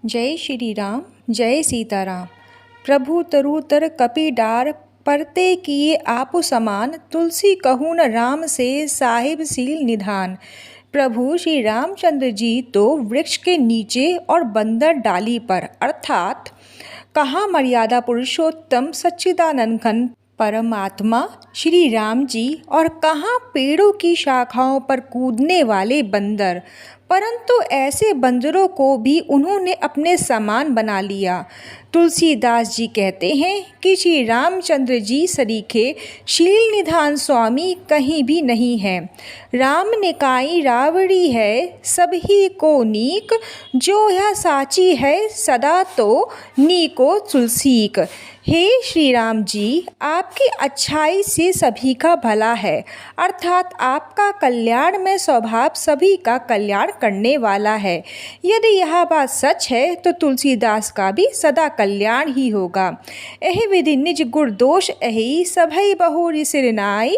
जय श्री राम जय सीताराम। प्रभु तरुतर कपीडार परते किए आपु समान, तुलसी कहूँ न राम से साहिब सील निधान। प्रभु श्री रामचंद्र जी तो वृक्ष के नीचे और बंदर डाली पर, अर्थात कहाँ मर्यादा पुरुषोत्तम सच्चिदानंद घन परमात्मा श्री राम जी और कहाँ पेड़ों की शाखाओं पर कूदने वाले बंदर। परंतु ऐसे बंदरों को भी उन्होंने अपने समान बना लिया। तुलसीदास जी कहते हैं कि श्री रामचंद्र जी सरीखे शील निधान स्वामी कहीं भी नहीं है। राम ने काई रावड़ी है सबही को नीक, जो यह साची है सदा तो नीको तुलसीक। हे श्री राम जी, आपकी अच्छाई से सभी का भला है, अर्थात आपका कल्याण में स्वभाव सभी का कल्याण करने वाला है। यदि यह बात सच है तो तुलसीदास का भी सदा कल्याण ही होगा। एहि विधि निज गुण दोष एहि सभई बहुरी सिरनाई,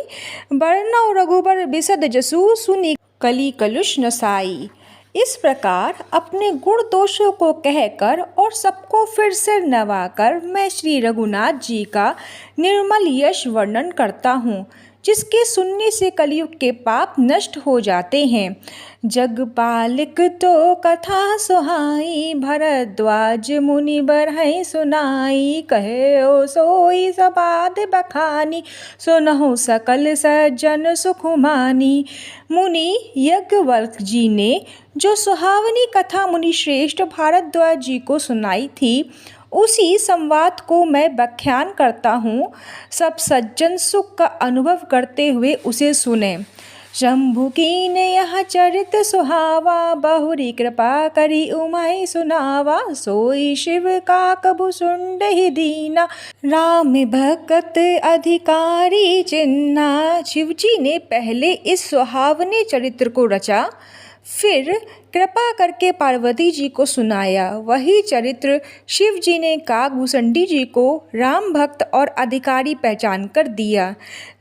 बरनौ रघुबर बिसद जसु सुनी कली कलुष नसाई। इस प्रकार अपने गुण दोषों को कहकर और सबको फिर से नवाकर मैं श्री रघुनाथ जी का निर्मल यश वर्णन करता हूँ, जिसके सुनने से कलयुग के पाप नष्ट हो जाते हैं। जगपालिक तो कथा सुहाई, भरद्वाज मुनि बरहई सुनाई। कहे ओ सोई सबाद बखानी, सुनहु सकल सज्जन सुखुमानी। मुनि याज्ञवल्क्य जी ने जो सुहावनी कथा मुनि श्रेष्ठ भारद्वाज जी को सुनाई थी, उसी संवाद को मैं व्याख्यान करता हूँ। सब सज्जन सुख का अनुभव करते हुए उसे सुने। शंभु कीन यह चरित सुहावा, बहुरी कृपा करी उमाई सुनावा। सोई शिव का कभु सुंड ही दीना, राम भक्त अधिकारी चिन्हा। शिव जी ने पहले इस सुहावने चरित्र को रचा, फिर कृपा करके पार्वती जी को सुनाया। वही चरित्र शिव जी ने काकभूषुंडी जी को राम भक्त और अधिकारी पहचान कर दिया।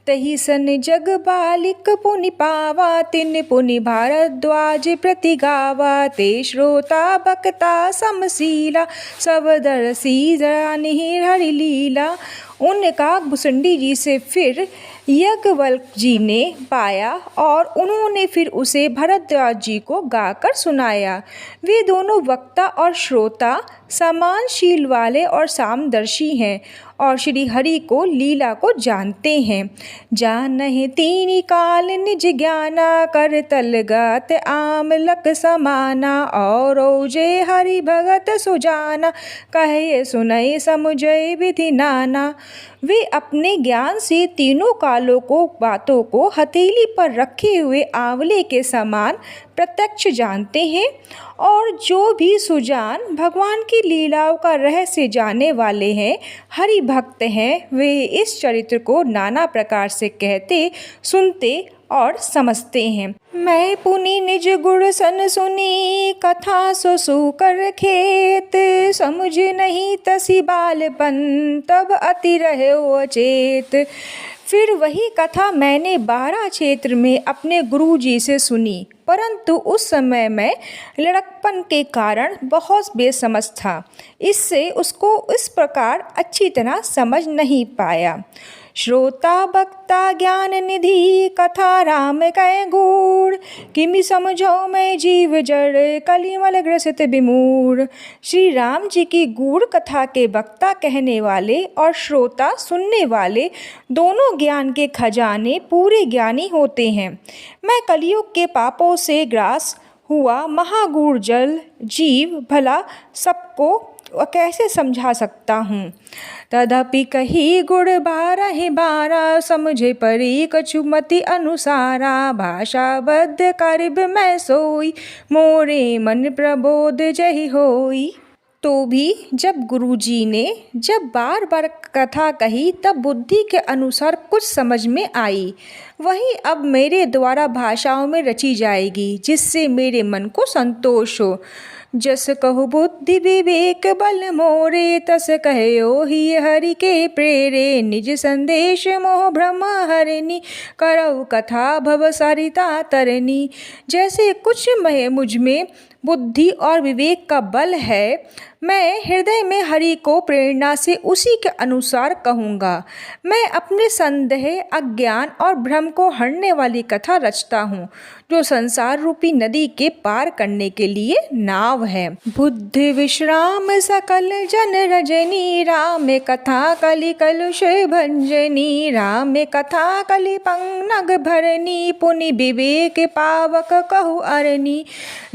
तही सन जग बालिक पुनि पावा, तिन पुनि भारद्वाज प्रति गावा। ते श्रोता बक्ता समशीला, सब दरसी जानि हरि लीला। उन काकभूषुंडी जी से फिर याज्ञवल्क्य जी ने पाया और उन्होंने फिर उसे भरद्वाज जी को गाकर सुनाया। वे दोनों वक्ता और श्रोता समान शील वाले और सामदर्शी हैं और श्री हरि को लीला को जानते हैं। जानहि तीनि काल निज ज्ञाना, कर तलगत आमलक समाना। और जे हरि भगत सुजाना, कहे सुनय समुझय विधि नाना। वे अपने ज्ञान से तीनों कालों को बातों को हथेली पर रखे हुए आंवले के समान प्रत्यक्ष जानते हैं, और जो भी सुजान भगवान की लीलाओं का रहस्य जानने वाले हैं, हरि भक्त हैं, वे इस चरित्र को नाना प्रकार से कहते, सुनते और समझते हैं। मैं पुनि निज गुण सन सुनी, कथा सो कर खेत। समुझ नहीं तसी बालपन, तब अति रहे अचेत। फिर वही कथा मैंने 12 क्षेत्र में अपने गुरु जी से सुनी, परंतु उस समय मैं लड़कपन के कारण बहुत बेसमझ था, इससे उसको इस प्रकार अच्छी तरह समझ नहीं पाया। श्रोता बक्ता ज्ञान निधि, कथा राम कै गूढ़। किमि समझो मैं जीव जड़, कलिमल ग्रसित विमूढ़। श्री राम जी की गूढ़ कथा के वक्ता कहने वाले और श्रोता सुनने वाले दोनों ज्ञान के खजाने पूरे ज्ञानी होते हैं। मैं कलयुग के पापों से ग्रास हुआ महागूढ़ जल जीव भला सबको कैसे समझा सकता हूँ। तदपि कही गुण 12 समझे परी कछुमति अनुसारा। भाषा बद्ध करिब मैं सोई, मोरे मन प्रबोध जहि होई। तो भी जब गुरुजी ने जब बार बार कथा कही तब बुद्धि के अनुसार कुछ समझ में आई, वही अब मेरे द्वारा भाषाओं में रची जाएगी, जिससे मेरे मन को संतोष हो। जस कहु बुद्धि विवेक बल मोरे, तस कहो ही हरि के प्रेरे। निज संदेश मोह भ्रम हरनी, करऊ कथा भव सरिता तरनी। जैसे कुछ मुझ में बुद्धि और विवेक का बल है। मैं हृदय में हरि को प्रेरणा से उसी के अनुसार कहूँगा। मैं अपने संदेह, अज्ञान और भ्रम को हरने वाली कथा रचता हूँ, जो संसार रूपी नदी के पार करने के लिए नाव है। बुद्धि विश्राम सकल जन रजनी, राम कथा कलि कलुष भंजनी। राम कथा कलि पंग भरनी, पुनि विवेक पावक कहु अरनी।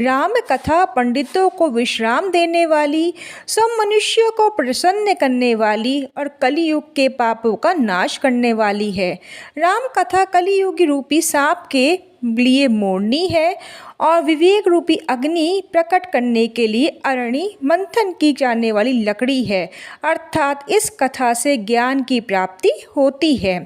राम कथा पंडितों को विश्राम देने वाली, सब मनुष्यों को प्रसन्न करने वाली और कलियुग के पापों का नाश करने वाली है। राम कथा कलियुग रूपी सांप के लिए मोरनी है और विवेक रूपी अग्नि प्रकट करने के लिए अरणी मंथन की जाने वाली लकड़ी है, अर्थात इस कथा से ज्ञान की प्राप्ति होती है।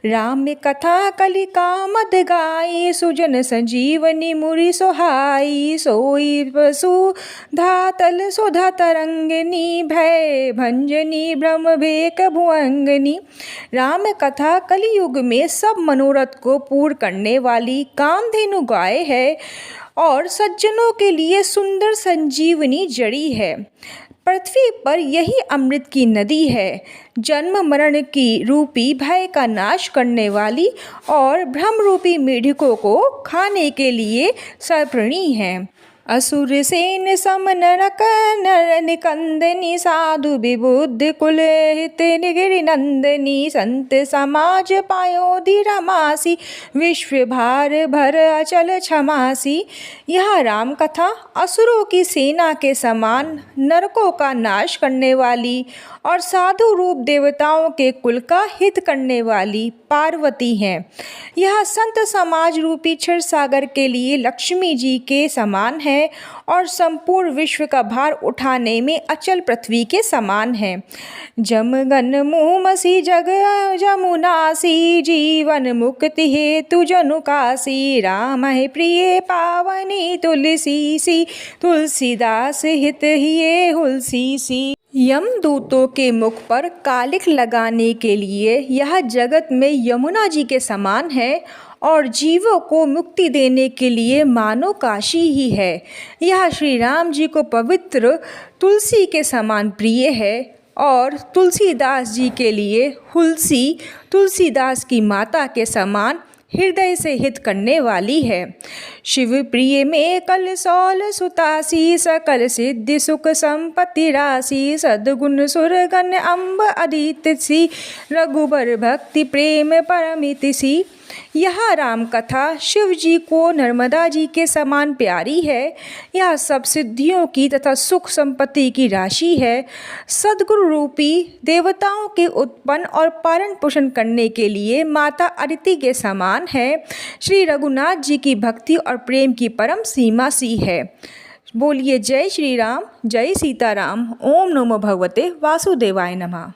राम कथा कलि कामद गाई, सुजन संजीवनी मुरि सोहाई। सोई वसु धातल सुधा तरंगनी, भय भंजनी ब्रह्म भेक भुअंगनी। राम कथा कलियुग में सब मनोरथ को पूर्ण करने वाली कामधेनु गाय है और सज्जनों के लिए सुंदर संजीवनी जड़ी है। पृथ्वी पर यही अमृत की नदी है, जन्म मरण की रूपी भय का नाश करने वाली और भ्रम रूपी मेढकों को खाने के लिए सर्पणी है। असुर सेन सम नरक नर निकंदनी, साधु विबुद्ध कुल हित गिरि नंदनी। संत समाज पायोधि रमासी, विश्व भार भर अचल क्षमासी। यह राम कथा असुरों की सेना के समान नरकों का नाश करने वाली और साधु रूप देवताओं के कुल का हित करने वाली पार्वती है। यह संत समाज रूपी क्षीर सागर के लिए लक्ष्मी जी के समान है और संपूर्ण विश्व का भार उठाने में अचल पृथ्वी के समान है। जमगन मुमसी जग जमुनासी, जीवन मुक्ति हेतु जनु कासी। राम है प्रिय पावनी तुलसी सी, तुलसीदास हित हिये हुलसी सी। यमदूतों के मुख पर कालिख लगाने के लिए यह जगत में यमुना जी के समान है और जीवों को मुक्ति देने के लिए मानो काशी ही है। यह श्री राम जी को पवित्र तुलसी के समान प्रिय है और तुलसीदास जी के लिए हुलसी तुलसीदास की माता के समान हृदय से हित करने वाली है। शिव प्रिय में कल सौल सुतासी, सकल सिद्धि सुख संपत्ति राशि। सद्गुण सुरगन अम्ब अदिति सी, रघुबर भक्ति प्रेम परमिति सी। यह राम कथा शिव जी को नर्मदा जी के समान प्यारी है। यह सब सिद्धियों की तथा सुख संपत्ति की राशि है। सद्गुरु रूपी देवताओं के उत्पन्न और पालन पोषण करने के लिए माता अदिति के समान है। श्री रघुनाथ जी की भक्ति और प्रेम की परम सीमा सी है। बोलिए जय श्री राम, जय सीताराम। ओम नमो भगवते वासुदेवाय नमः।